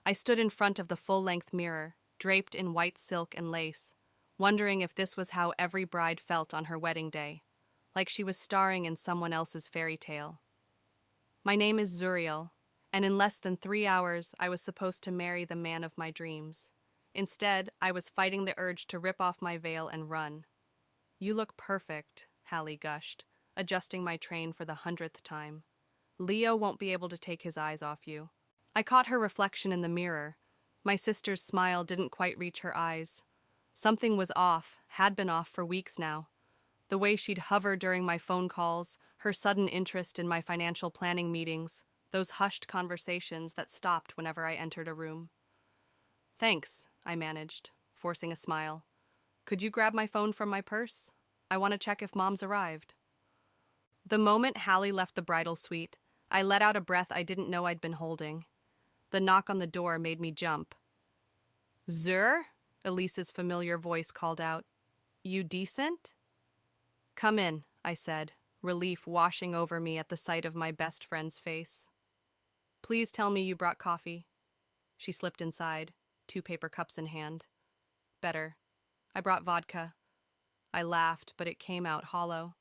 I stood in front of the full-length mirror, draped in white silk and lace, wondering if this was how every bride felt on her wedding day, like she was starring in someone else's fairy tale. My name is Zuriel, and in less than 3 hours I was supposed to marry the man of my dreams. Instead, I was fighting the urge to rip off my veil and run. "You look perfect," Hallie gushed, adjusting my train for the 100th time. "Leo won't be able to take his eyes off you." I caught her reflection in the mirror. My sister's smile didn't quite reach her eyes. Something was off, had been off for weeks now. The way she'd hover during my phone calls, her sudden interest in my financial planning meetings, those hushed conversations that stopped whenever I entered a room. "Thanks," I managed, forcing a smile. "Could you grab my phone from my purse? I want to check if Mom's arrived." The moment Hallie left the bridal suite, I let out a breath I didn't know I'd been holding. The knock on the door made me jump. "Zur?" Elise's familiar voice called out. "You decent?" "Come in," I said, relief washing over me at the sight of my best friend's face. "Please tell me you brought coffee." She slipped inside, 2 paper cups in hand. "Better. I brought vodka." I laughed, but it came out hollow.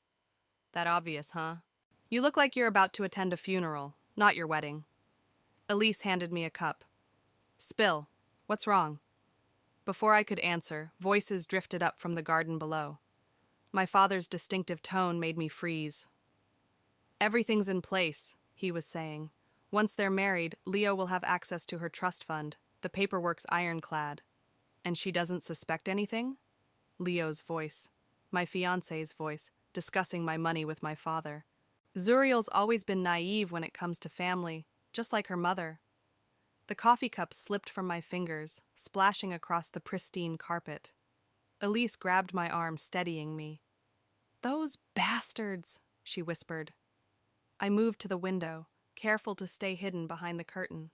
"That obvious, huh? You look like you're about to attend a funeral, not your wedding." Elise handed me a cup. "Spill. What's wrong?" Before I could answer, voices drifted up from the garden below. My father's distinctive tone made me freeze. "Everything's in place," he was saying. "Once they're married, Leo will have access to her trust fund. The paperwork's ironclad." "And she doesn't suspect anything?" Leo's voice, my fiancé's voice, discussing my money with my father. Zuriel's always been naive when it comes to family, just like her mother. The coffee cup slipped from my fingers, splashing across the pristine carpet. Elise grabbed my arm, steadying me. "Those bastards," she whispered. I moved to the window, careful to stay hidden behind the curtain.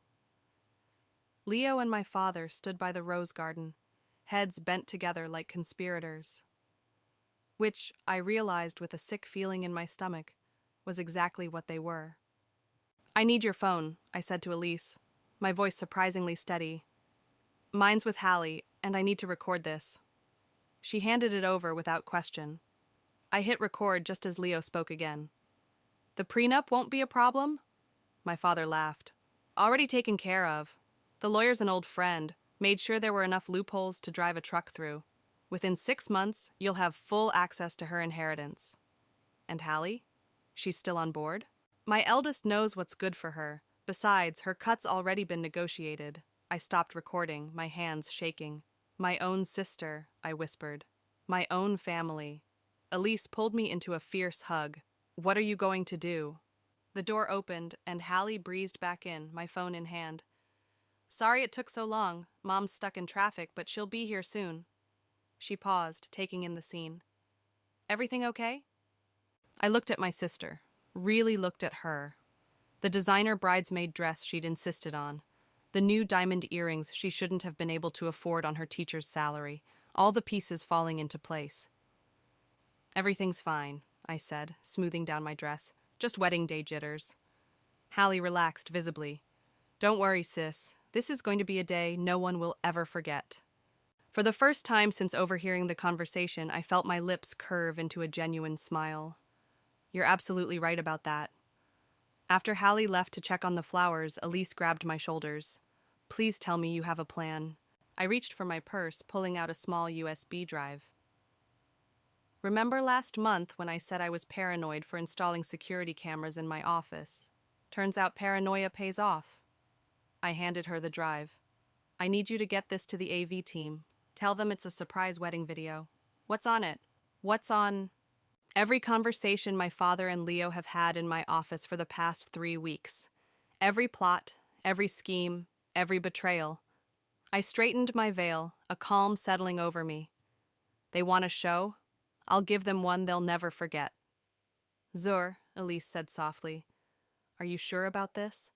Leo and my father stood by the rose garden, heads bent together like conspirators. Which, I realized with a sick feeling in my stomach, was exactly what they were. "I need your phone," I said to Elise, my voice surprisingly steady. "Mine's with Hallie, and I need to record this." She handed it over without question. I hit record just as Leo spoke again. "The prenup won't be a problem?" My father laughed. "Already taken care of. The lawyer's an old friend, made sure there were enough loopholes to drive a truck through. Within 6 months, you'll have full access to her inheritance." "And Hallie? She's still on board?" "My eldest knows what's good for her. Besides, her cut's already been negotiated." I stopped recording, my hands shaking. "My own sister," I whispered. "My own family." Elise pulled me into a fierce hug. "What are you going to do?" The door opened, and Hallie breezed back in, my phone in hand. "Sorry it took so long. Mom's stuck in traffic, but she'll be here soon." She paused, taking in the scene. "Everything okay?" I looked at my sister, really looked at her. The designer bridesmaid dress she'd insisted on, the new diamond earrings she shouldn't have been able to afford on her teacher's salary, all the pieces falling into place. "Everything's fine," I said, smoothing down my dress. "Just wedding day jitters." Hallie relaxed visibly. "Don't worry, sis. This is going to be a day no one will ever forget." For the first time since overhearing the conversation, I felt my lips curve into a genuine smile. "You're absolutely right about that." After Hallie left to check on the flowers, Elise grabbed my shoulders. "Please tell me you have a plan." I reached for my purse, pulling out a small USB drive. "Remember last month when I said I was paranoid for installing security cameras in my office? Turns out paranoia pays off." I handed her the drive. "I need you to get this to the AV team. Tell them it's a surprise wedding video." "What's on it?" "What's on?" Every conversation my father and Leo have had in my office for the past 3 weeks. Every plot, every scheme, every betrayal. I straightened my veil, a calm settling over me. "They want a show? I'll give them one they'll never forget." "Zur," Elise said softly. "Are you sure about this?"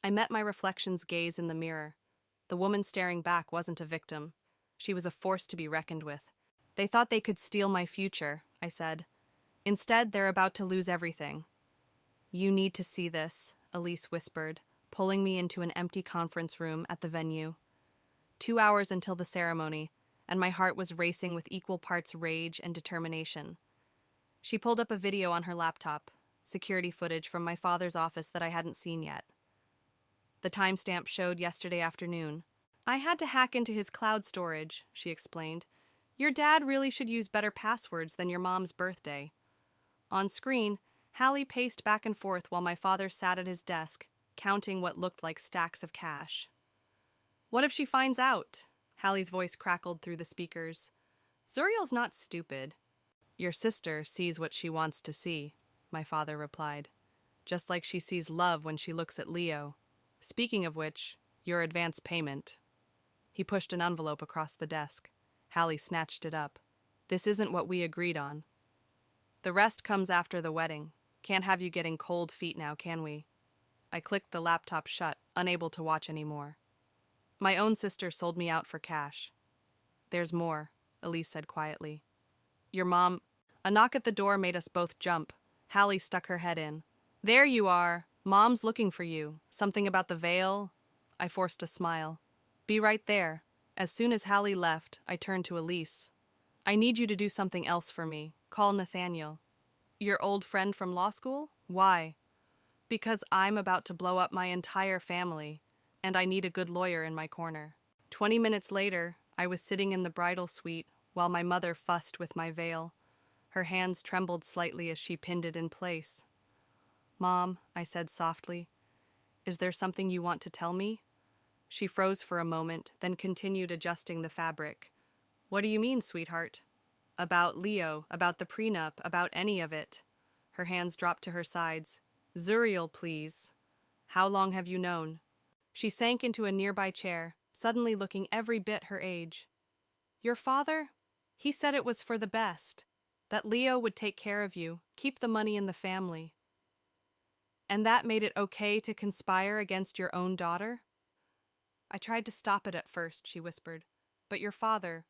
I met my reflection's gaze in the mirror. The woman staring back wasn't a victim. She was a force to be reckoned with. "They thought they could steal my future," I said. "Instead, they're about to lose everything." "You need to see this," Elise whispered, pulling me into an empty conference room at the venue. 2 hours until the ceremony, and my heart was racing with equal parts rage and determination. She pulled up a video on her laptop, security footage from my father's office that I hadn't seen yet. The timestamp showed yesterday afternoon. I had to hack into his cloud storage, she explained. Your dad really should use better passwords than your mom's birthday. On screen, Hallie paced back and forth while my father sat at his desk, counting what looked like stacks of cash. What if she finds out? Hallie's voice crackled through the speakers. Zuriel's not stupid. Your sister sees what she wants to see, my father replied. Just like she sees love when she looks at Leo. Speaking of which, your advance payment. He pushed an envelope across the desk. Hallie snatched it up. This isn't what we agreed on. The rest comes after the wedding. Can't have you getting cold feet now, can we? I clicked the laptop shut, unable to watch anymore. My own sister sold me out for cash. There's more, Elise said quietly. Your mom... A knock at the door made us both jump. Hallie stuck her head in. There you are. Mom's looking for you. Something about the veil? I forced a smile. Be right there. As soon as Hallie left, I turned to Elise. I need you to do something else for me. Call Nathaniel. Your old friend from law school? Why? Because I'm about to blow up my entire family, and I need a good lawyer in my corner. 20 minutes later, I was sitting in the bridal suite while my mother fussed with my veil. Her hands trembled slightly as she pinned it in place. Mom, I said softly, is there something you want to tell me? She froze for a moment, then continued adjusting the fabric. What do you mean, sweetheart? About Leo, about the prenup, about any of it. Her hands dropped to her sides. Zuriel, please. How long have you known? She sank into a nearby chair, suddenly looking every bit her age. Your father? He said it was for the best. That Leo would take care of you, keep the money in the family. And that made it okay to conspire against your own daughter? I tried to stop it at first, she whispered. But your father,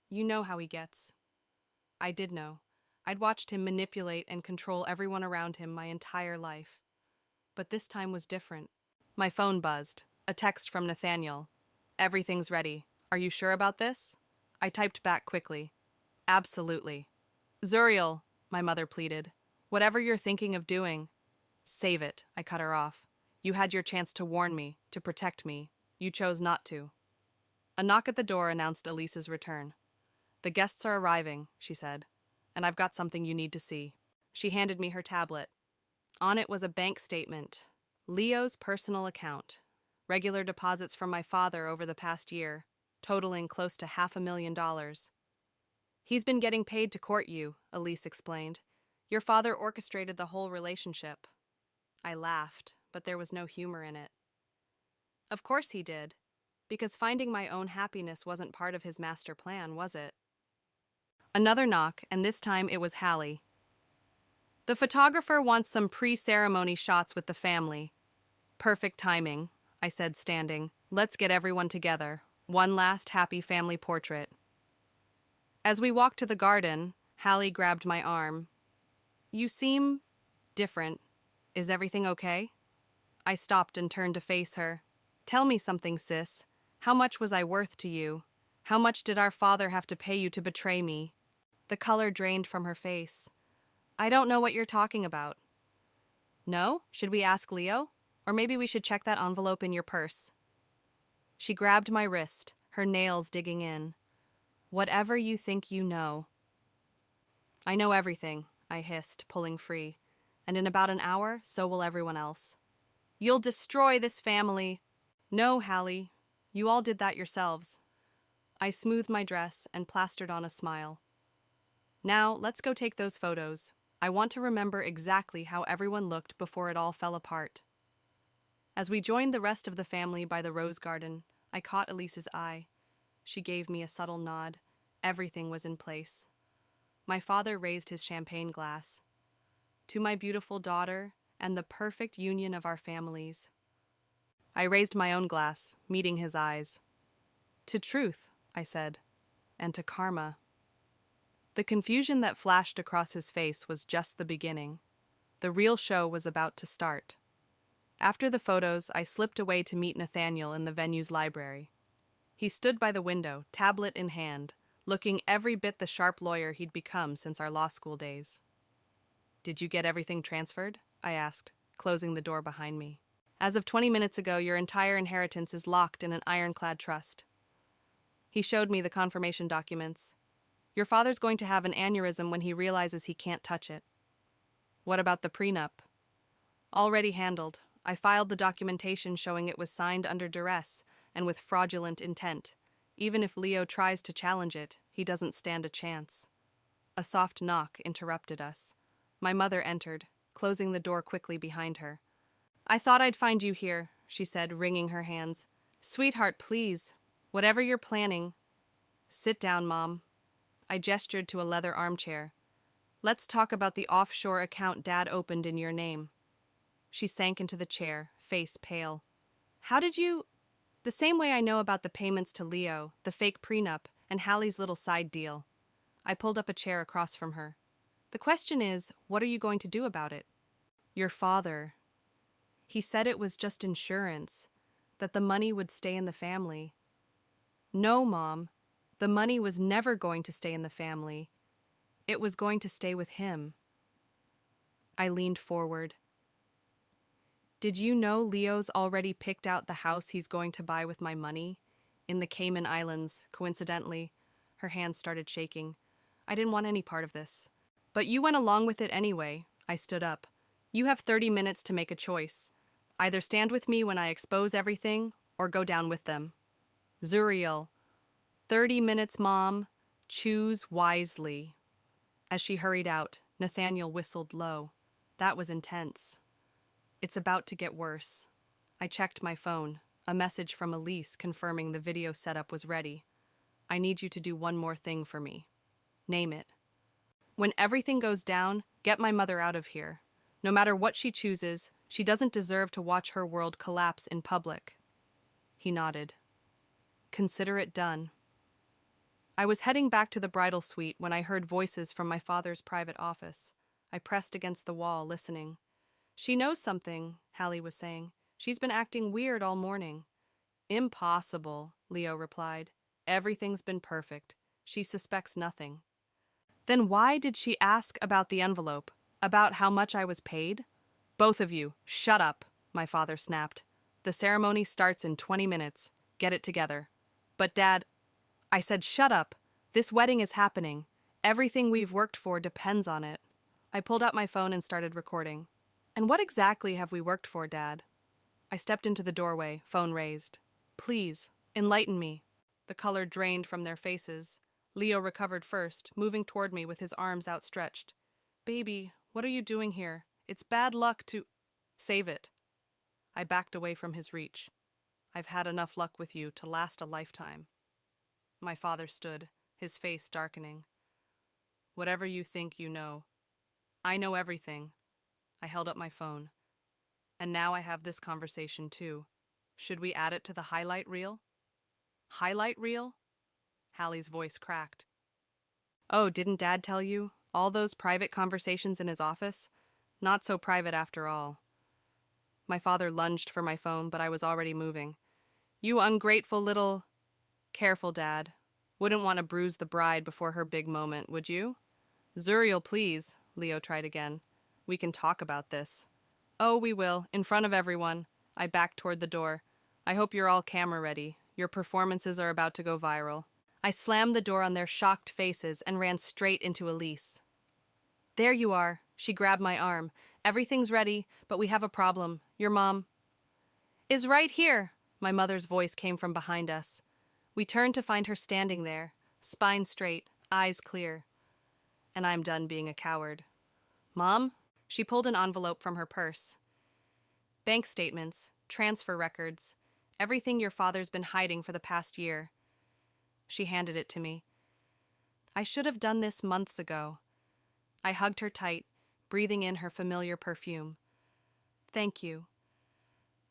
you know how he gets. I did know. I'd watched him manipulate and control everyone around him my entire life. But this time was different. My phone buzzed. A text from Nathaniel. Everything's ready. Are you sure about this? I typed back quickly. Absolutely. Zuriel, my mother pleaded. Whatever you're thinking of doing, save it, I cut her off. You had your chance to warn me, to protect me. You chose not to. A knock at the door announced Elise's return. The guests are arriving, she said, and I've got something you need to see. She handed me her tablet. On it was a bank statement. Leo's personal account. Regular deposits from my father over the past year, totaling close to $500,000. He's been getting paid to court you, Elise explained. Your father orchestrated the whole relationship. I laughed, but there was no humor in it. Of course he did, because finding my own happiness wasn't part of his master plan, was it? Another knock, and this time it was Hallie. The photographer wants some pre-ceremony shots with the family. Perfect timing, I said, standing. Let's get everyone together. One last happy family portrait. As we walked to the garden, Hallie grabbed my arm. You seem different. Is everything okay? I stopped and turned to face her. Tell me something, sis. How much was I worth to you? How much did our father have to pay you to betray me? The color drained from her face. I don't know what you're talking about. No? Should we ask Leo? Or maybe we should check that envelope in your purse. She grabbed my wrist, her nails digging in. Whatever you think you know. I know everything, I hissed, pulling free. And in about an hour, so will everyone else. You'll destroy this family. No, Hallie. You all did that yourselves. I smoothed my dress and plastered on a smile. Now, let's go take those photos. I want to remember exactly how everyone looked before it all fell apart. As we joined the rest of the family by the rose garden, I caught Elise's eye. She gave me a subtle nod. Everything was in place. My father raised his champagne glass. To my beautiful daughter and the perfect union of our families. I raised my own glass, meeting his eyes. To truth, I said, and to karma. The confusion that flashed across his face was just the beginning. The real show was about to start. After the photos, I slipped away to meet Nathaniel in the venue's library. He stood by the window, tablet in hand, looking every bit the sharp lawyer he'd become since our law school days. "Did you get everything transferred?" I asked, closing the door behind me. "As of 20 minutes ago, your entire inheritance is locked in an ironclad trust." He showed me the confirmation documents. "Your father's going to have an aneurysm when he realizes he can't touch it." "What about the prenup?" "Already handled. I filed the documentation showing it was signed under duress and with fraudulent intent. Even if Leo tries to challenge it, he doesn't stand a chance." A soft knock interrupted us. My mother entered, closing the door quickly behind her. "I thought I'd find you here," she said, wringing her hands. "Sweetheart, please. Whatever you're planning." "Sit down, Mom." I gestured to a leather armchair. "Let's talk about the offshore account Dad opened in your name." She sank into the chair, face pale. "How did you—" "The same way I know about the payments to Leo, the fake prenup, and Hallie's little side deal." I pulled up a chair across from her. "The question is, what are you going to do about it?" "Your father. He said it was just insurance, that the money would stay in the family." "No, Mom. The money was never going to stay in the family. It was going to stay with him." I leaned forward. "Did you know Leo's already picked out the house he's going to buy with my money? In the Cayman Islands, coincidentally." Her hands started shaking. "I didn't want any part of this." "But you went along with it anyway." I stood up. "You have 30 minutes to make a choice. Either stand with me when I expose everything, or go down with them." "Zuriel." 30 minutes, Mom. Choose wisely." As she hurried out, Nathaniel whistled low. That was intense. "It's about to get worse." I checked my phone. A message from Elise confirming the video setup was ready. "I need you to do one more thing for me." "Name it." "When everything goes down, get my mother out of here. No matter what she chooses, she doesn't deserve to watch her world collapse in public." He nodded. "Consider it done." I was heading back to the bridal suite when I heard voices from my father's private office. I pressed against the wall, listening. "She knows something," Hallie was saying. "She's been acting weird all morning." "Impossible," Leo replied. "Everything's been perfect. She suspects nothing." "Then why did she ask about the envelope? About how much I was paid?" "Both of you, shut up," my father snapped. "The ceremony starts in 20 minutes. Get it together." "But Dad—" I said, "Shut up. This wedding is happening. Everything we've worked for depends on it." I pulled out my phone and started recording. "And what exactly have we worked for, Dad?" I stepped into the doorway, phone raised. "Please, enlighten me." The color drained from their faces. Leo recovered first, moving toward me with his arms outstretched. "Baby, what are you doing here? It's bad luck to—" "Save it." I backed away from his reach. "I've had enough luck with you to last a lifetime." My father stood, his face darkening. "Whatever you think you know. I know everything." I held up my phone. "And now I have this conversation too. Should we add it to the highlight reel?" "Highlight reel?" Hallie's voice cracked. "Oh, didn't Dad tell you? All those private conversations in his office? Not so private after all." My father lunged for my phone, but I was already moving. "You ungrateful little—" "Careful, Dad. Wouldn't want to bruise the bride before her big moment, would you?" "Zuriel, please," Leo tried again. "We can talk about this." "Oh, we will, in front of everyone." I backed toward the door. "I hope you're all camera ready. Your performances are about to go viral." I slammed the door on their shocked faces and ran straight into Elise. "There you are." She grabbed my arm. "Everything's ready, but we have a problem. Your mom—" "Is right here." My mother's voice came from behind us. We turned to find her standing there, spine straight, eyes clear. And I'm done being a coward. "Mom?" She pulled an envelope from her purse. "Bank statements, transfer records, everything your father's been hiding for the past year." She handed it to me. "I should have done this months ago." I hugged her tight, breathing in her familiar perfume. "Thank you."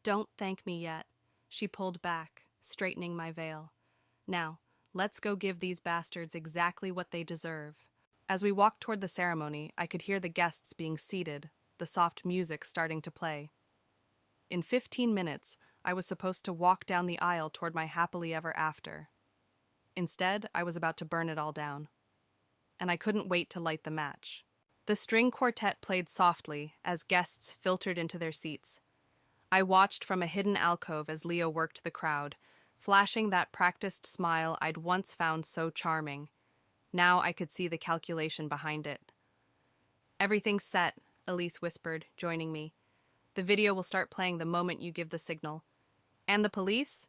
"Don't thank me yet." She pulled back, straightening my veil. "Now, let's go give these bastards exactly what they deserve." As we walked toward the ceremony, I could hear the guests being seated, the soft music starting to play. In 15 minutes, I was supposed to walk down the aisle toward my happily ever after. Instead, I was about to burn it all down. And I couldn't wait to light the match. The string quartet played softly as guests filtered into their seats. I watched from a hidden alcove as Leo worked the crowd, flashing that practiced smile I'd once found so charming. Now I could see the calculation behind it. "Everything's set," Elise whispered, joining me. "The video will start playing the moment you give the signal." "And the police?"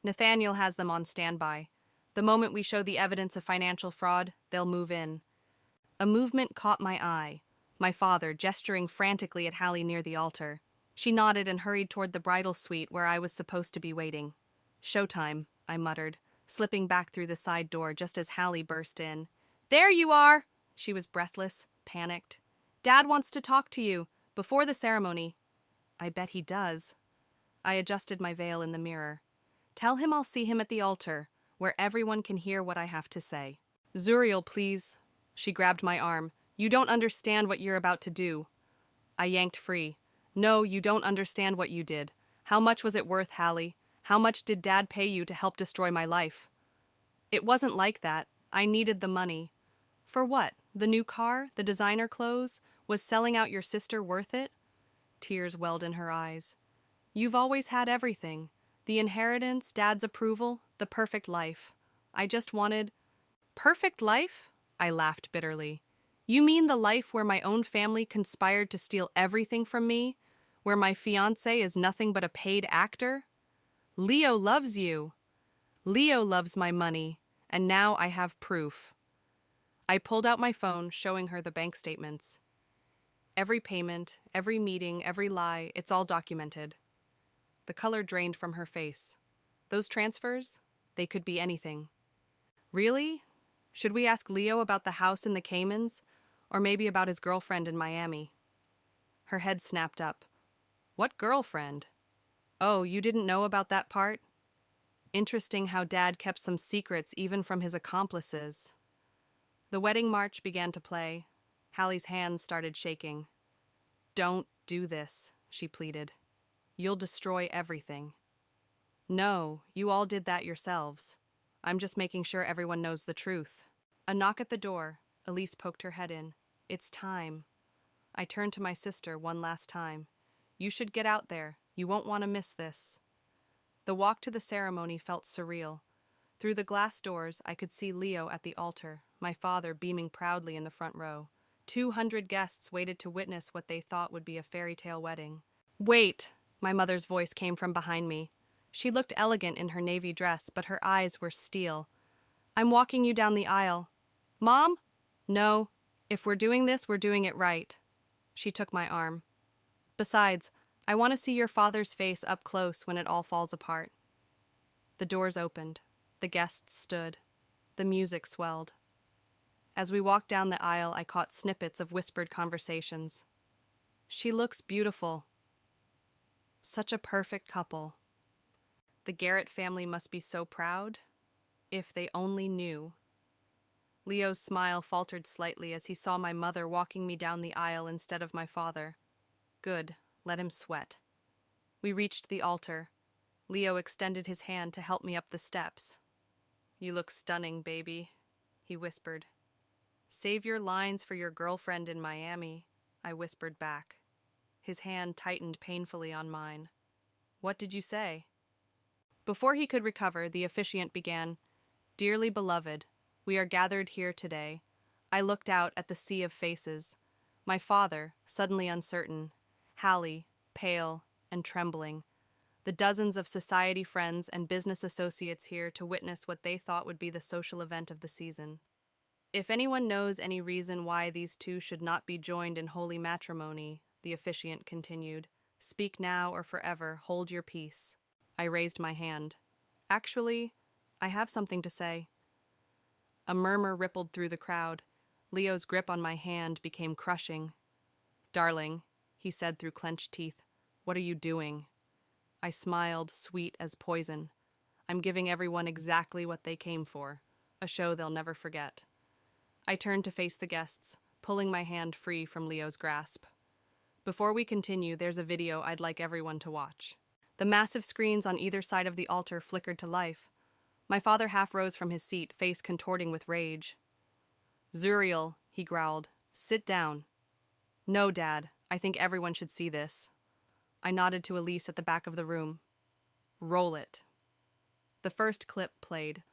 "Nathaniel has them on standby. The moment we show the evidence of financial fraud, they'll move in." A movement caught my eye, my father gesturing frantically at Hallie near the altar. She nodded and hurried toward the bridal suite where I was supposed to be waiting. "Showtime," I muttered, slipping back through the side door just as Hallie burst in. "There you are!" She was breathless, panicked. "Dad wants to talk to you, before the ceremony." "I bet he does." I adjusted my veil in the mirror. "Tell him I'll see him at the altar, where everyone can hear what I have to say." "Zuriel, please." She grabbed my arm. "You don't understand what you're about to do." I yanked free. "No, you don't understand what you did. How much was it worth, Hallie? How much did Dad pay you to help destroy my life?" "It wasn't like that. I needed the money." "For what? The new car? The designer clothes? Was selling out your sister worth it?" Tears welled in her eyes. "You've always had everything. The inheritance, Dad's approval, the perfect life. I just wanted—" "Perfect life?" I laughed bitterly. "You mean the life where my own family conspired to steal everything from me? Where my fiancé is nothing but a paid actor? Leo loves you. Leo loves my money, and now I have proof." I pulled out my phone, showing her the bank statements. "Every payment, every meeting, every lie, it's all documented." The color drained from her face. "Those transfers? They could be anything." "Really? Should we ask Leo about the house in the Caymans? Or maybe about his girlfriend in Miami?" Her head snapped up. "What girlfriend? Oh, you didn't know about that part? Interesting how Dad kept some secrets even from his accomplices." The wedding march began to play. Hallie's hands started shaking. "Don't do this," she pleaded. "You'll destroy everything." "No, you all did that yourselves. I'm just making sure everyone knows the truth." A knock at the door. Elise poked her head in. "It's time." I turned to my sister one last time. "You should get out there. You won't want to miss this." The walk to the ceremony felt surreal. Through the glass doors, I could see Leo at the altar, my father beaming proudly in the front row. 200 guests waited to witness what they thought would be a fairy tale wedding. "Wait!" My mother's voice came from behind me. She looked elegant in her navy dress, but her eyes were steel. "I'm walking you down the aisle." "Mom?" "No. If we're doing this, we're doing it right." She took my arm. "Besides, I want to see your father's face up close when it all falls apart." The doors opened. The guests stood. The music swelled. As we walked down the aisle, I caught snippets of whispered conversations. "She looks beautiful. Such a perfect couple. The Garrett family must be so proud. If they only knew." Leo's smile faltered slightly as he saw my mother walking me down the aisle instead of my father. Good, let him sweat. We reached the altar. Leo extended his hand to help me up the steps. "You look stunning, baby," he whispered. "Save your lines for your girlfriend in Miami," I whispered back. His hand tightened painfully on mine. "What did you say?" Before he could recover, the officiant began, "Dearly beloved, we are gathered here today." I looked out at the sea of faces. My father, suddenly uncertain. Hallie, pale and trembling. The dozens of society friends and business associates here to witness what they thought would be the social event of the season. "If anyone knows any reason why these two should not be joined in holy matrimony," the officiant continued, "speak now or forever hold your peace." I raised my hand. "Actually, I have something to say." A murmur rippled through the crowd. Leo's grip on my hand became crushing. "Darling," he said through clenched teeth, "what are you doing?" I smiled, sweet as poison. "I'm giving everyone exactly what they came for, a show they'll never forget." I turned to face the guests, pulling my hand free from Leo's grasp. Before we continue, there's a video I'd like everyone to watch. The massive screens on either side of the altar flickered to life. My father half rose from his seat, face contorting with rage. "Zuriel," he growled, "sit down." "No, Dad, I think everyone should see this." I nodded to Elise at the back of the room. "Roll it." The first clip played.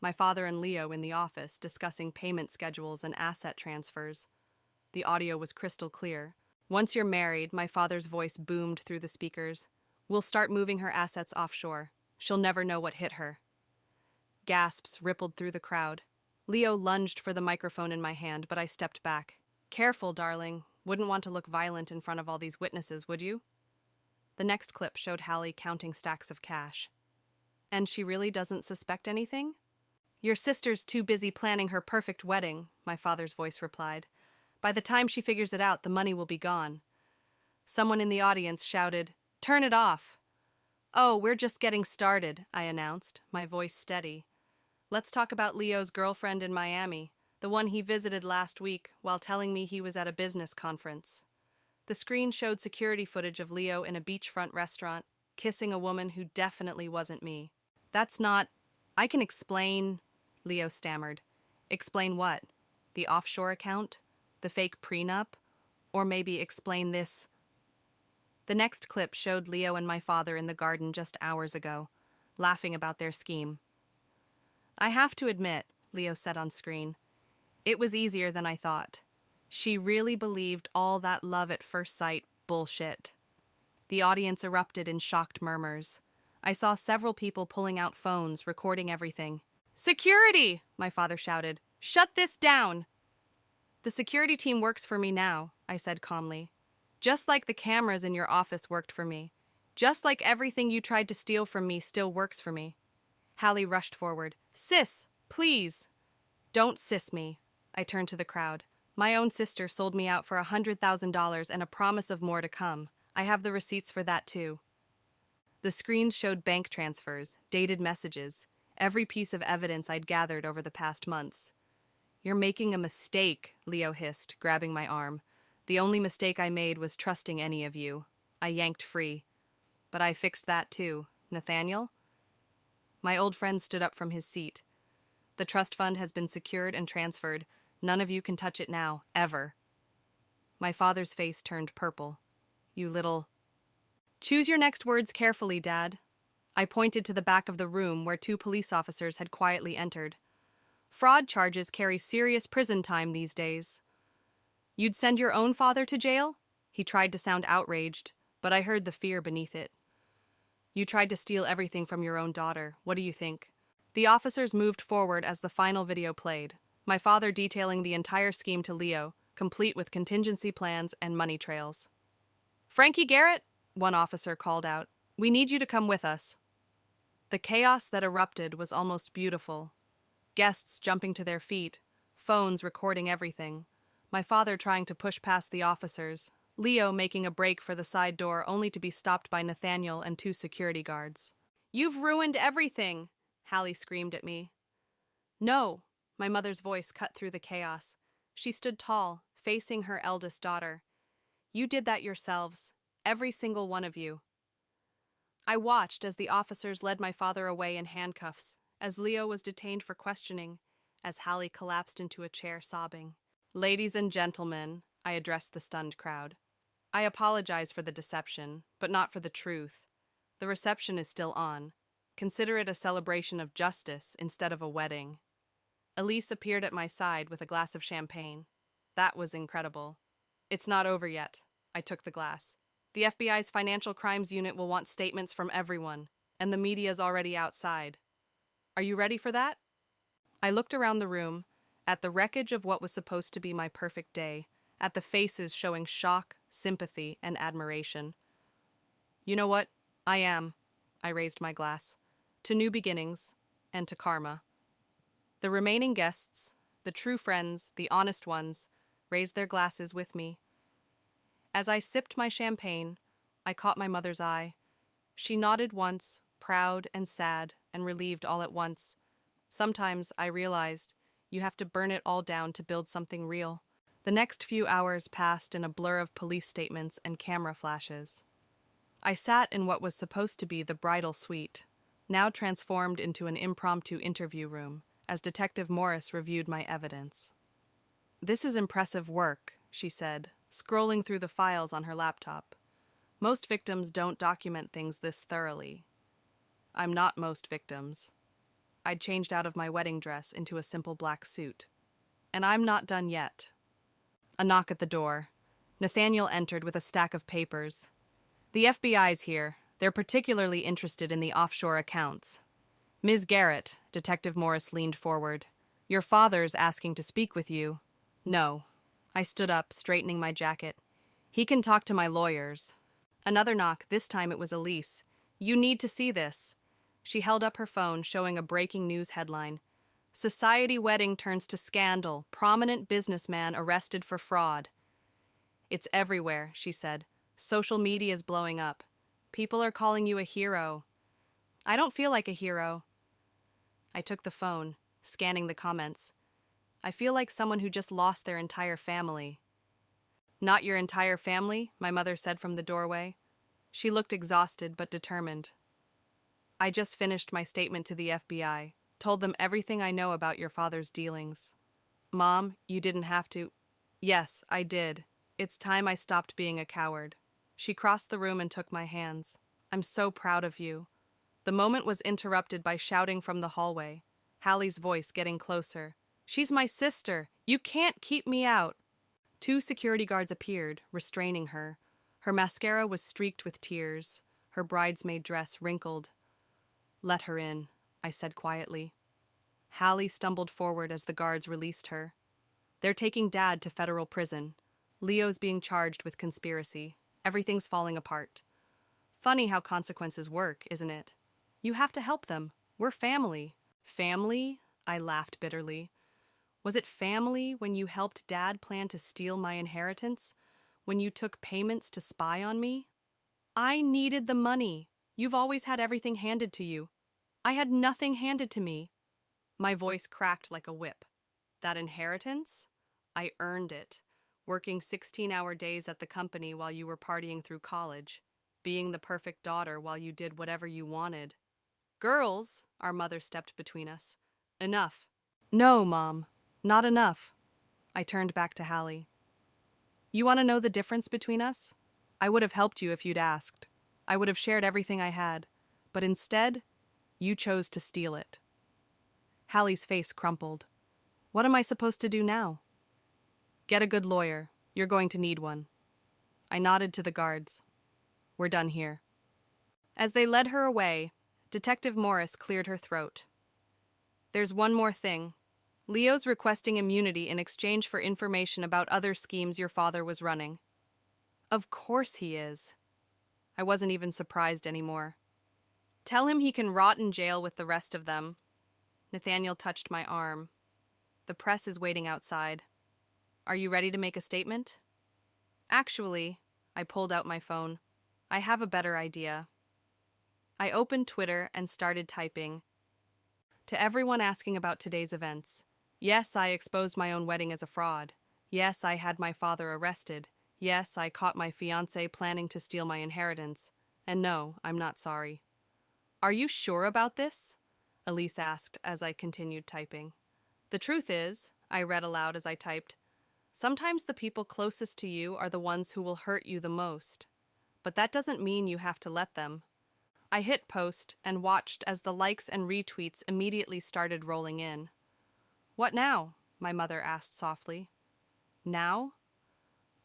My father and Leo in the office discussing payment schedules and asset transfers. The audio was crystal clear. "Once you're married," my father's voice boomed through the speakers, "we'll start moving her assets offshore. She'll never know what hit her." Gasps rippled through the crowd. Leo lunged for the microphone in my hand, but I stepped back. "Careful, darling. Wouldn't want to look violent in front of all these witnesses, would you?" The next clip showed Hallie counting stacks of cash. "And she really doesn't suspect anything?" "Your sister's too busy planning her perfect wedding," my father's voice replied. "By the time she figures it out, the money will be gone." Someone in the audience shouted, "Turn it off." "Oh, we're just getting started," I announced, my voice steady. "Let's talk about Leo's girlfriend in Miami, the one he visited last week while telling me he was at a business conference." The screen showed security footage of Leo in a beachfront restaurant, kissing a woman who definitely wasn't me. "That's not... I can explain," Leo stammered. "Explain what? The offshore account? The fake prenup? Or maybe explain this?" The next clip showed Leo and my father in the garden just hours ago, laughing about their scheme. "I have to admit," Leo said on screen, "it was easier than I thought. She really believed all that love at first sight bullshit." The audience erupted in shocked murmurs. I saw several people pulling out phones, recording everything. "Security!" my father shouted. "Shut this down!" "The security team works for me now," I said calmly. "Just like the cameras in your office worked for me. Just like everything you tried to steal from me still works for me." Hallie rushed forward. "Sis, please." "Don't sis me." I turned to the crowd. "My own sister sold me out for $100,000 and a promise of more to come. I have the receipts for that too." The screens showed bank transfers, dated messages, every piece of evidence I'd gathered over the past months. "You're making a mistake," Leo hissed, grabbing my arm. "The only mistake I made was trusting any of you." I yanked free. "But I fixed that too. Nathaniel?" My old friend stood up from his seat. "The trust fund has been secured and transferred. None of you can touch it now, ever." My father's face turned purple. "You little..." "Choose your next words carefully, Dad." I pointed to the back of the room where 2 police officers had quietly entered. "Fraud charges carry serious prison time these days." "You'd send your own father to jail?" He tried to sound outraged, but I heard the fear beneath it. "You tried to steal everything from your own daughter. What do you think?" The officers moved forward as the final video played, my father detailing the entire scheme to Leo, complete with contingency plans and money trails. "Frankie Garrett," one officer called out, "we need you to come with us." The chaos that erupted was almost beautiful. Guests jumping to their feet, phones recording everything, my father trying to push past the officers, Leo making a break for the side door only to be stopped by Nathaniel and 2 security guards. "You've ruined everything," Hallie screamed at me. "No," my mother's voice cut through the chaos. She stood tall, facing her eldest daughter. "You did that yourselves, every single one of you." I watched as the officers led my father away in handcuffs, as Leo was detained for questioning, as Hallie collapsed into a chair sobbing. "Ladies and gentlemen," I addressed the stunned crowd. "I apologize for the deception, but not for the truth. The reception is still on. Consider it a celebration of justice instead of a wedding." Elise appeared at my side with a glass of champagne. That was incredible. "It's not over yet." I took the glass. "The FBI's Financial Crimes Unit will want statements from everyone, and the media's already outside. Are you ready for that?" I looked around the room, at the wreckage of what was supposed to be my perfect day, at the faces showing shock, sympathy, and admiration. "You know what? I am." I raised my glass. "To new beginnings, and to karma." The remaining guests, the true friends, the honest ones, raised their glasses with me. As I sipped my champagne, I caught my mother's eye. She nodded once, proud and sad and relieved all at once. Sometimes, I realized, you have to burn it all down to build something real. The next few hours passed in a blur of police statements and camera flashes. I sat in what was supposed to be the bridal suite, now transformed into an impromptu interview room, as Detective Morris reviewed my evidence. "This is impressive work," she said, scrolling through the files on her laptop. "Most victims don't document things this thoroughly." I'm not most victims. I'd changed out of my wedding dress into a simple black suit. And I'm not done yet. A knock at the door. Nathaniel entered with a stack of papers. "The FBI's here. They're particularly interested in the offshore accounts." "Ms. Garrett," Detective Morris leaned forward. "Your father's asking to speak with you." "No." I stood up, straightening my jacket. "He can talk to my lawyers." Another knock, this time it was Elise. "You need to see this." She held up her phone, showing a breaking news headline. "Society wedding turns to scandal. Prominent businessman arrested for fraud." "It's everywhere," she said. "Social media is blowing up. People are calling you a hero." "I don't feel like a hero." I took the phone, scanning the comments. "I feel like someone who just lost their entire family." "Not your entire family," my mother said from the doorway. She looked exhausted but determined. "I just finished my statement to the FBI, told them everything I know about your father's dealings." "Mom, you didn't have to." "Yes, I did. It's time I stopped being a coward." She crossed the room and took my hands. "I'm so proud of you." The moment was interrupted by shouting from the hallway, Hallie's voice getting closer. "She's my sister! You can't keep me out!" Two security guards appeared, restraining her. Her mascara was streaked with tears, her bridesmaid dress wrinkled. "Let her in," I said quietly. Hallie stumbled forward as the guards released her. "They're taking Dad to federal prison. Leo's being charged with conspiracy. Everything's falling apart." Funny how consequences work, isn't it? You have to help them. We're family. Family? I laughed bitterly. Was it family when you helped Dad plan to steal my inheritance? When you took payments to spy on me? I needed the money. You've always had everything handed to you. I had nothing handed to me. My voice cracked like a whip. That inheritance? I earned it, working 16-hour days at the company while you were partying through college, being the perfect daughter while you did whatever you wanted. "Girls," our mother stepped between us. "Enough." "No, Mom, not enough." I turned back to Hallie. "You want to know the difference between us? I would have helped you if you'd asked. I would have shared everything I had. But instead, you chose to steal it." Hallie's face crumpled. "What am I supposed to do now?" "Get a good lawyer. You're going to need one." I nodded to the guards. "We're done here." As they led her away, Detective Morris cleared her throat. "There's one more thing. Leo's requesting immunity in exchange for information about other schemes your father was running." "Of course he is." I wasn't even surprised anymore. "Tell him he can rot in jail with the rest of them." Nathaniel touched my arm. "The press is waiting outside. Are you ready to make a statement?" "Actually," I pulled out my phone, "I have a better idea." I opened Twitter and started typing. "To everyone asking about today's events. Yes, I exposed my own wedding as a fraud. Yes, I had my father arrested. Yes, I caught my fiancé planning to steal my inheritance. And no, I'm not sorry." "Are you sure about this?" Elise asked as I continued typing. "The truth is," I read aloud as I typed, "sometimes the people closest to you are the ones who will hurt you the most. But that doesn't mean you have to let them." I hit post and watched as the likes and retweets immediately started rolling in. "What now?" my mother asked softly. "Now?"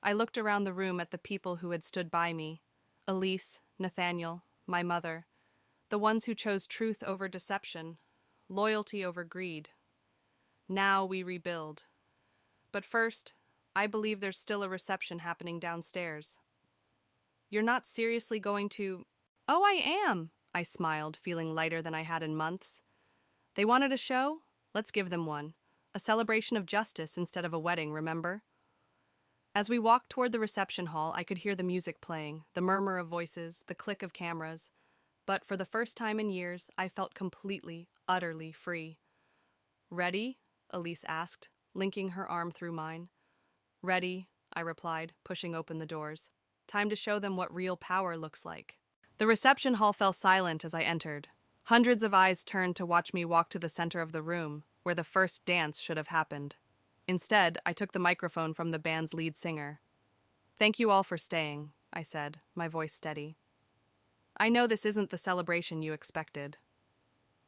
I looked around the room at the people who had stood by me. Elise, Nathaniel, my mother. The ones who chose truth over deception, loyalty over greed. Now we rebuild. But first, I believe there's still a reception happening downstairs. "You're not seriously going to—" "Oh, I am," I smiled, feeling lighter than I had in months. "They wanted a show? Let's give them one. A celebration of justice instead of a wedding, remember?" As we walked toward the reception hall, I could hear the music playing, the murmur of voices, the click of cameras. But for the first time in years, I felt completely, utterly free. "Ready?" Elise asked, linking her arm through mine. Ready, I replied, pushing open the doors. Time to show them what real power looks like. The reception hall fell silent as I entered. Hundreds of eyes turned to watch me walk to the center of the room, where the first dance should have happened. Instead, I took the microphone from the band's lead singer. "Thank you all for staying," I said, my voice steady. "I know this isn't the celebration you expected."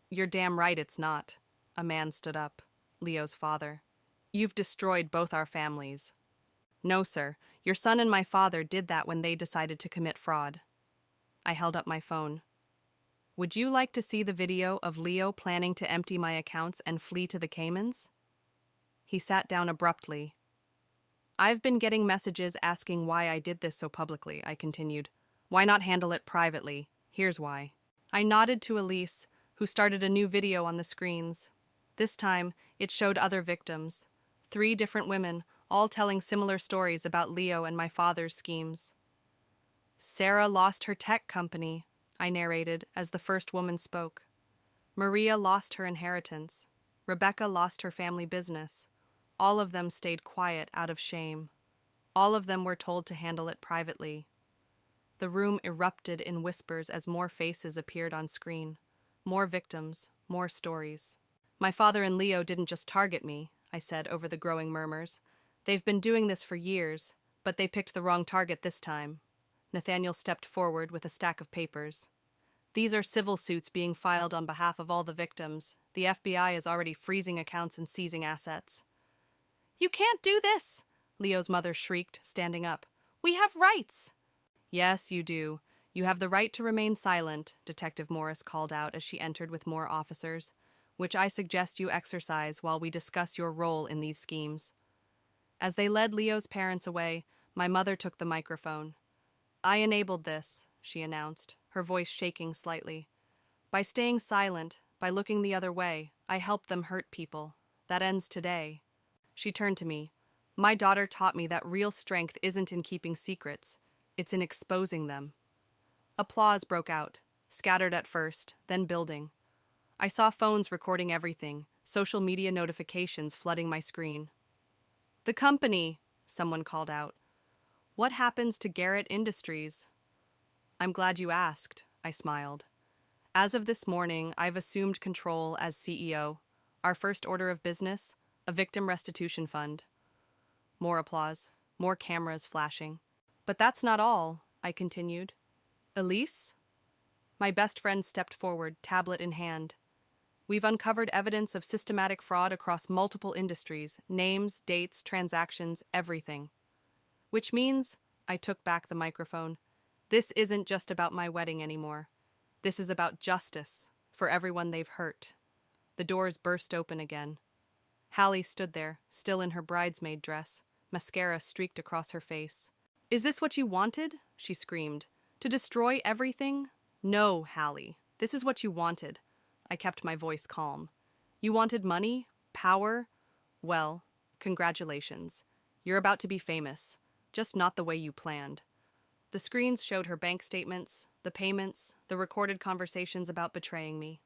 "You're damn right it's not." A man stood up, Leo's father. "You've destroyed both our families." "No, sir. Your son and my father did that when they decided to commit fraud." I held up my phone. "Would you like to see the video of Leo planning to empty my accounts and flee to the Caymans?" He sat down abruptly. "I've been getting messages asking why I did this so publicly," I continued. "Why not handle it privately? Here's why." I nodded to Elise, who started a new video on the screens. This time, it showed other victims. 3 different women, all telling similar stories about Leo and my father's schemes. "Sarah lost her tech company," I narrated as the first woman spoke. "Maria lost her inheritance. Rebecca lost her family business. All of them stayed quiet out of shame. All of them were told to handle it privately." The room erupted in whispers as more faces appeared on screen. More victims, more stories. "My father and Leo didn't just target me," I said over the growing murmurs. "They've been doing this for years, but they picked the wrong target this time." Nathaniel stepped forward with a stack of papers. "These are civil suits being filed on behalf of all the victims. The FBI is already freezing accounts and seizing assets." "You can't do this!" Leo's mother shrieked, standing up. "We have rights!" "Yes, you do. You have the right to remain silent," Detective Morris called out as she entered with more officers, "which I suggest you exercise while we discuss your role in these schemes." As they led Leo's parents away, my mother took the microphone. "I enabled this," she announced, her voice shaking slightly. "By staying silent, by looking the other way, I helped them hurt people. That ends today." She turned to me. "My daughter taught me that real strength isn't in keeping secrets. It's in exposing them." Applause broke out, scattered at first, then building. I saw phones recording everything, social media notifications flooding my screen. "The company," someone called out. "What happens to Garrett Industries?" "I'm glad you asked," I smiled. "As of this morning, I've assumed control as CEO. Our first order of business, a victim restitution fund." More applause, more cameras flashing. "But that's not all," I continued. "Elise?" My best friend stepped forward, tablet in hand. "We've uncovered evidence of systematic fraud across multiple industries, names, dates, transactions, everything." "Which means," I took back the microphone, "this isn't just about my wedding anymore. This is about justice for everyone they've hurt." The doors burst open again. Hallie stood there, still in her bridesmaid dress, mascara streaked across her face. "Is this what you wanted?" she screamed. "To destroy everything?" "No, Hallie. This is what you wanted." I kept my voice calm. "You wanted money? Power? Well, congratulations. You're about to be famous, just not the way you planned." The screens showed her bank statements, the payments, the recorded conversations about betraying me.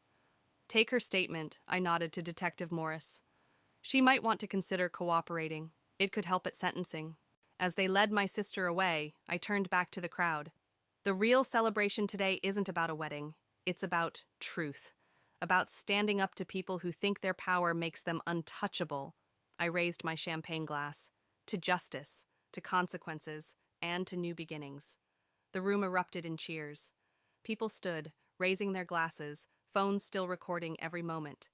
"Take her statement," I nodded to Detective Morris. "She might want to consider cooperating. It could help at sentencing." As they led my sister away, I turned back to the crowd. "The real celebration today isn't about a wedding. It's about truth. About standing up to people who think their power makes them untouchable." I raised my champagne glass. "To justice, to consequences, and to new beginnings." The room erupted in cheers. People stood, raising their glasses, phones still recording every moment.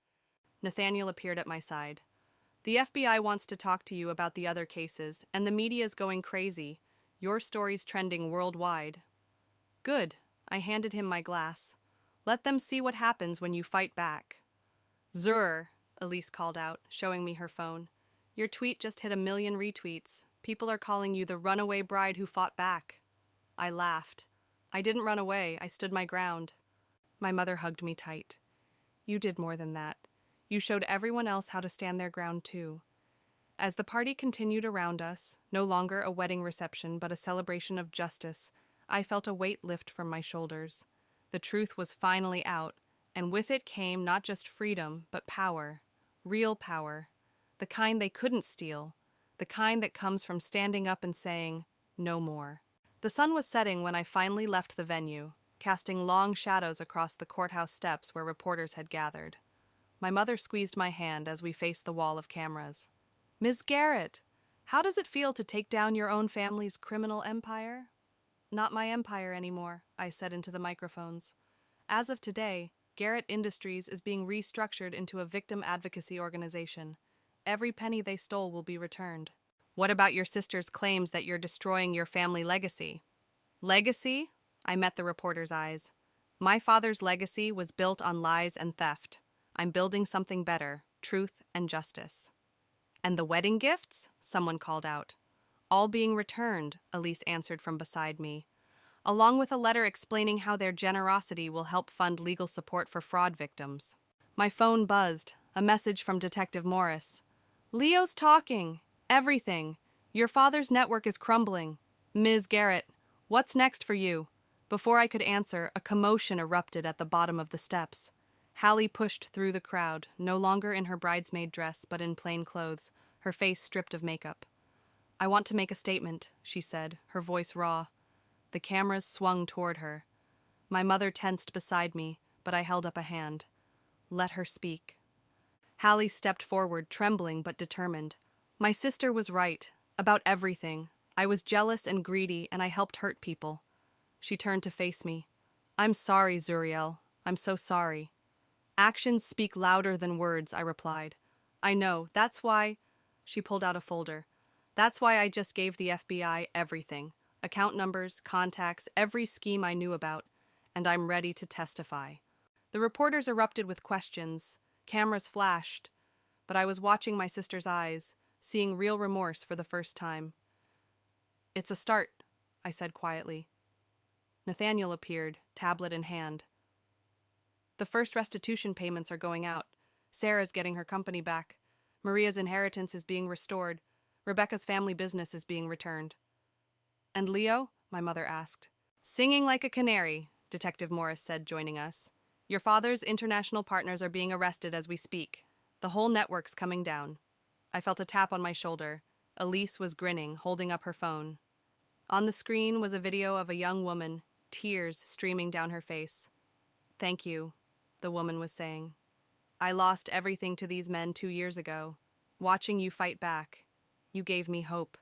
Nathaniel appeared at my side. "The FBI wants to talk to you about the other cases, and the media's going crazy. Your story's trending worldwide." "Good." I handed him my glass. "Let them see what happens when you fight back." "Zur," Elise called out, showing me her phone. "Your tweet just hit 1 million retweets. People are calling you the runaway bride who fought back." I laughed. "I didn't run away. I stood my ground." My mother hugged me tight. "You did more than that. You showed everyone else how to stand their ground too." As the party continued around us, no longer a wedding reception but a celebration of justice, I felt a weight lift from my shoulders. The truth was finally out, and with it came not just freedom, but power. Real power. The kind they couldn't steal. the kind that comes from standing up and saying, "No more." The sun was setting when I finally left the venue, casting long shadows across the courthouse steps where reporters had gathered. My mother squeezed my hand as we faced the wall of cameras. "Ms. Garrett, how does it feel to take down your own family's criminal empire?" "Not my empire anymore," I said into the microphones. "As of today, Garrett Industries is being restructured into a victim advocacy organization. Every penny they stole will be returned." "What about your sister's claims that you're destroying your family legacy?" "Legacy?" I met the reporter's eyes. "My father's legacy was built on lies and theft. I'm building something better, truth and justice." "And the wedding gifts?" someone called out. "All being returned," Elise answered from beside me, along with a letter explaining how their generosity will help fund legal support for fraud victims. My phone buzzed, a message from Detective Morris. "Leo's talking. Everything. Your father's network is crumbling. Ms. Garrett, what's next for you?" Before I could answer, a commotion erupted at the bottom of the steps. Hallie pushed through the crowd, no longer in her bridesmaid dress but in plain clothes, her face stripped of makeup. "I want to make a statement," she said, her voice raw. The cameras swung toward her. My mother tensed beside me, but I held up a hand. "Let her speak." Hallie stepped forward, trembling but determined. "My sister was right, about everything. I was jealous and greedy, and I helped hurt people." She turned to face me. "I'm sorry, Zuriel. I'm so sorry." "Actions speak louder than words," I replied. "I know, that's why—" She pulled out a folder. "That's why I just gave the FBI everything. Account numbers, contacts, every scheme I knew about, and I'm ready to testify." The reporters erupted with questions, cameras flashed, but I was watching my sister's eyes, seeing real remorse for the first time. "It's a start," I said quietly. Nathaniel appeared, tablet in hand. "The first restitution payments are going out. Sarah's getting her company back. Maria's inheritance is being restored. Rebecca's family business is being returned." "And Leo?" my mother asked. "Singing like a canary," Detective Morris said, joining us. "Your father's international partners are being arrested as we speak. The whole network's coming down." I felt a tap on my shoulder. Elise was grinning, holding up her phone. On the screen was a video of a young woman, tears streaming down her face. "Thank you," the woman was saying. "I lost everything to these men 2 years ago. Watching you fight back, you gave me hope.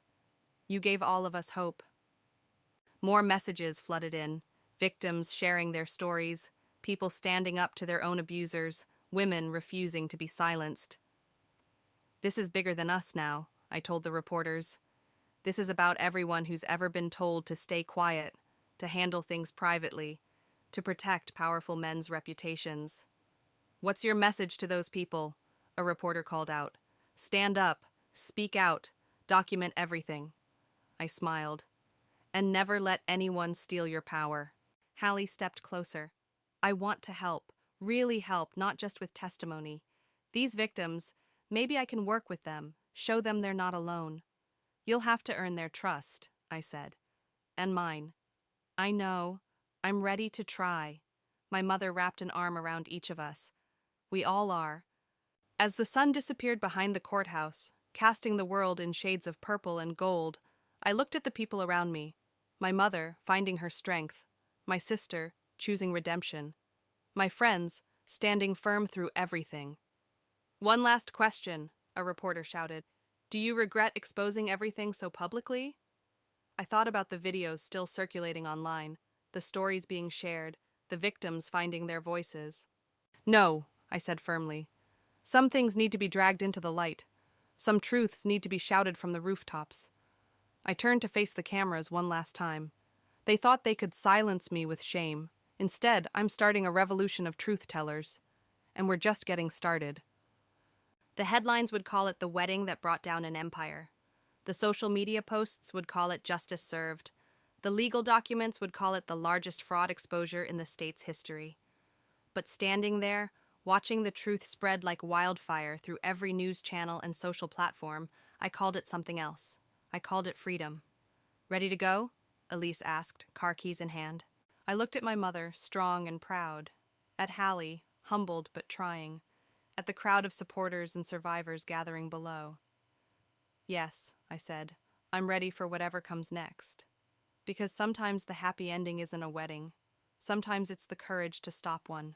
You gave all of us hope." More messages flooded in, victims sharing their stories, people standing up to their own abusers, women refusing to be silenced. "This is bigger than us now," I told the reporters. "This is about everyone who's ever been told to stay quiet, to handle things privately, to protect powerful men's reputations." "What's your message to those people?" a reporter called out. "Stand up, speak out, document everything." I smiled. "And never let anyone steal your power." Hallie stepped closer. "I want to help, really help, not just with testimony. These victims, maybe I can work with them, show them they're not alone." "You'll have to earn their trust," I said. "And mine." "I know. I'm ready to try." My mother wrapped an arm around each of us. "We all are." As the sun disappeared behind the courthouse, casting the world in shades of purple and gold, I looked at the people around me. My mother, finding her strength. My sister, choosing redemption. My friends, standing firm through everything. "One last question," a reporter shouted. "Do you regret exposing everything so publicly?" I thought about the videos still circulating online, the stories being shared, the victims finding their voices. "No," I said firmly. "Some things need to be dragged into the light. Some truths need to be shouted from the rooftops." I turned to face the cameras one last time. They thought they could silence me with shame. Instead, I'm starting a revolution of truth-tellers. And we're just getting started. The headlines would call it the wedding that brought down an empire. The social media posts would call it justice served. The legal documents would call it the largest fraud exposure in the state's history. But standing there, watching the truth spread like wildfire through every news channel and social platform, I called it something else. I called it freedom. "Ready to go?" Elise asked, car keys in hand. I looked at my mother, strong and proud. At Hallie, humbled but trying. At the crowd of supporters and survivors gathering below. Yes, I said. I'm ready for whatever comes next. Because sometimes the happy ending isn't a wedding. Sometimes it's the courage to stop one.